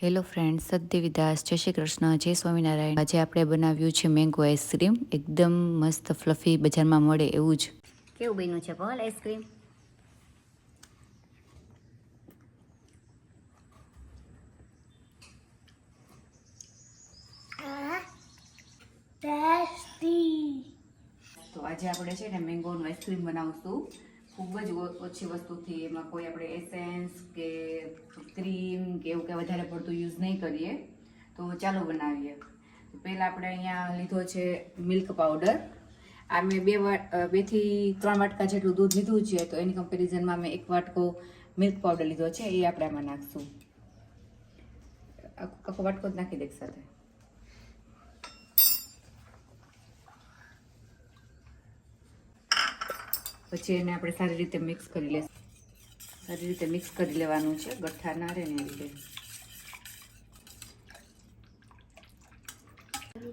Hello friend, સત્યવિદાસ, જય શ્રી કૃષ્ણ, જય સ્વામિનારાયણ. આજે આપણે બનાવ્યું છે મેંગો આઈસ્ક્રીમ. એકદમ મસ્ત ફ્લફી, બજારમાં મળે એવું જ. કેવું બન્યું છે પલ આઈસ્ક્રીમ? તો આજે આપણે છે ને મેંગોનું આઈસ્ક્રીમ બનાવશું. ખૂબ જ ઓછી વસ્તુથી. એમાં કોઈ આપણે એસેન્સ કે ક્રીમ કે એવું કે વધારે પડતું યુઝ નહીં કરીએ. તો ચાલો બનાવીએ. પહેલાં આપણે અહીંયા લીધો છે મિલ્ક પાવડર. આ મેં 2 થી 3 વાટકા જેટલું દૂધ લીધું છે, તો એની કમ્પેરિઝનમાં મેં 1 વાટકો મિલ્ક પાવડર લીધો છે. એ આપણે આમાં નાખશું. આખો વાટકો જ નાખી દે સાથે. પછી એને આપણે સારી રીતે મિક્સ કરી લઈશું. સારી રીતે મિક્સ કરી લેવાનું છે, ગઠ્ઠા ના રહે ને એ રીતે.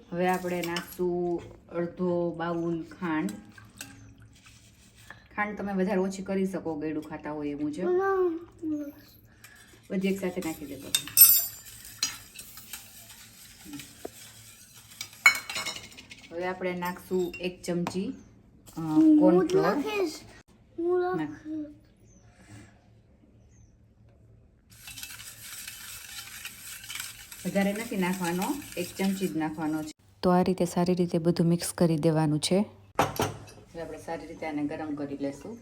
હવે આપણે નાખશું અડધો બાઉલ ખાંડ. ખાંડ તમે વધારે ઓછી કરી શકો, ગળ્યું ખાતા હોય એ મુજબ. બધી એક સાથે નાખી દેતો. હવે આપણે નાખશું 1 ચમચી કોર્નફ્લોર. વધારે નથી નાખવાનો, 1 ચમચી જ નાખવાનો છે. તો આ રીતે સારી રીતે બધું મિક્સ કરી દેવાનું છે. હવે આપણે સારી રીતે આને ગરમ કરી લેશું.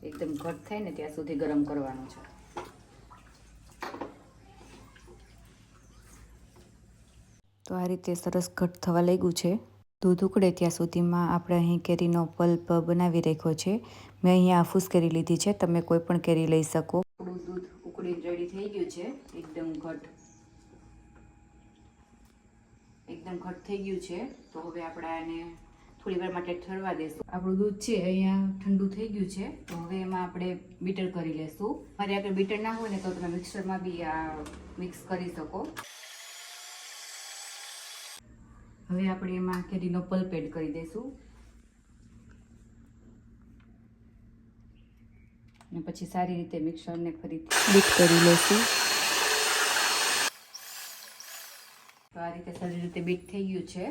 એકદમ ઘટ થાય ને ત્યાં સુધી ગરમ કરવાનું છે. તો આ રીતે સરસ ઘટ થવા લાગ્યું છે. દૂધ ઉકળે ત્યાં સુધીમાં આપણે અહીં કેરીનો પલ્પ બનાવી રાખ્યો છે. મેં અહીંયા હાફૂસ કેરી લીધી છે, તમે કોઈ પણ કેરી લઈ શકો. થોડું દૂધ ઉકળીને રેડી થઈ ગયું છે. એકદમ ઘટ થઈ ગયું છે. તો હવે આપણે આને થોડી વાર માટે ઠરવા દેશું. આપણું દૂધ છે અહીંયા ઠંડુ થઈ ગયું છે. તો હવે એમાં આપણે બીટર કરી લેશું. મારે આગળ બીટર ના હોય ને તો તમે મિક્સરમાં બી આ મિક્સ કરી શકો. હવે આપણે એમાં કેરીનો પલ્પ એડ કરી દઈશું અને પછી સારી રીતે મિક્સરને ફરીથી બીટ કરી લઈશું. તો આ રીતે સારી રીતે બીટ થઈ ગયું છે.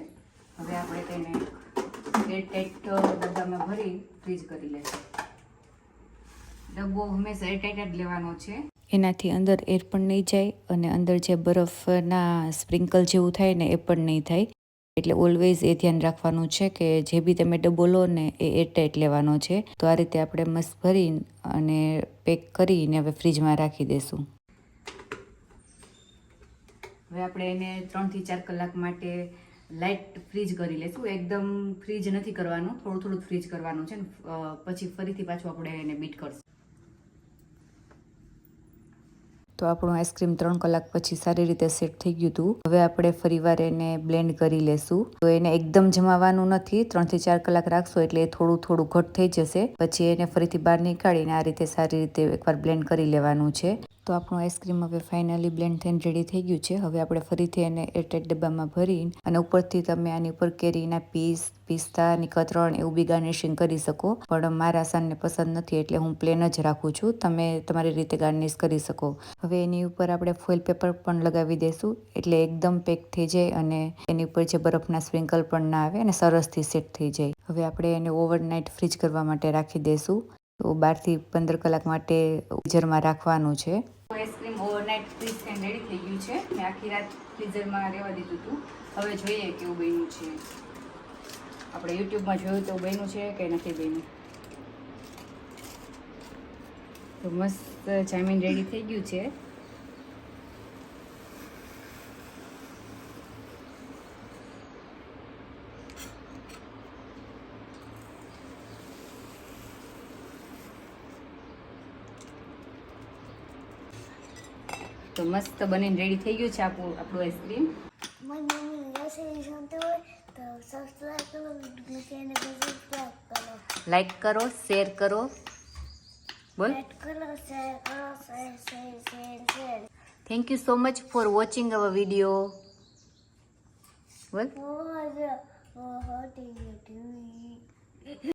હવે આપણે તેને એરટાઈટ ડબ્બામાં ભરી ફ્રીઝ કરી લઈશું. ડબ્બો હંમેશા એરટાઈટ જ લેવાનો છે. એનાથી અંદર એર પણ નહીં જાય અને અંદર જે બરફના સ્પ્રિંકલ જેવું થાય ને એ પણ નહીં થાય. એટલે ઓલવેઝ એ ધ્યાન રાખવાનું છે કે જે બી તમે ડબ્બો લો ને એ એરટાઈટ લેવાનો છે. તો આ રીતે આપણે મસ્ત ભરી અને પેક કરીને હવે ફ્રીજમાં રાખી દઈશું. હવે આપણે એને 3 થી 4 કલાક માટે લાઇટ ફ્રીજ કરી લઈશું. એકદમ ફ્રીજ નથી કરવાનું, થોડું થોડું ફ્રીજ કરવાનું છે ને પછી ફરીથી પાછું આપણે એને બીટ કરશું. તો આપણું આઈસ્ક્રીમ 3 કલાક પછી સારી રીતે સેટ થઈ ગયું હતું. હવે આપણે ફરીવાર એને બ્લેન્ડ કરી લેશું. તો એને એકદમ જમાવાનું નથી. 3 થી 4 કલાક રાખશો એટલે એ થોડું થોડું ઘટ થઈ જશે. પછી એને ફરીથી બહાર નીકાળીને આ રીતે સારી રીતે એકવાર બ્લેન્ડ કરી લેવાનું છે. તો આપણું આઈસ્ક્રીમ હવે ફાઇનલી બ્લેન્ડ થઈને રેડી થઈ ગયું છે. હવે આપણે ફરીથી એને એરટાઈટ ડબ્બામાં ભરી અને ઉપરથી તમે આની ઉપર કેરીના પીસ, પિસ્તાની કતરણ એવું બી ગાર્નિશિંગ કરી શકો. પણ મારા સનને પસંદ નથી એટલે હું પ્લેન જ રાખું છું. તમે તમારી રીતે ગાર્નિશ કરી શકો. હવે એની ઉપર આપણે ફોઇલ પેપર પણ લગાવી દઈશું એટલે એકદમ પેક થઈ જાય અને એની ઉપર જે બરફના સ્પ્રિંકલ પણ ના આવે અને સરસથી સેટ થઈ જાય. હવે આપણે એને ઓવરનાઇટ ફ્રીજ કરવા માટે રાખી દઈશું. તો 12 થી 15 કલાક માટે ફ્રીઝરમાં રાખવાનું છે. આઈસ્ક્રીમ ઓવરનાઇટ ફ્રીઝ થઈને રેડી થઈ ગયું છે. મેં આખી રાત ફ્રીઝરમાં રહેવા દીધું હતું. હવે જોઈએ કેવું બન્યું છે. આપણે યુટ્યુબમાં જોયું તો બન્યું છે કે નથી બન્યું. તો મસ્ત જામીન રેડી થઈ ગયું છે. તો મસ્ત બનીને રેડી થઈ ગયું છે આપણું આઈસ્ક્રીમ. લાઈક કરો, શેર કરો. બોલ. Thank you so much for watching hour video. બોલ.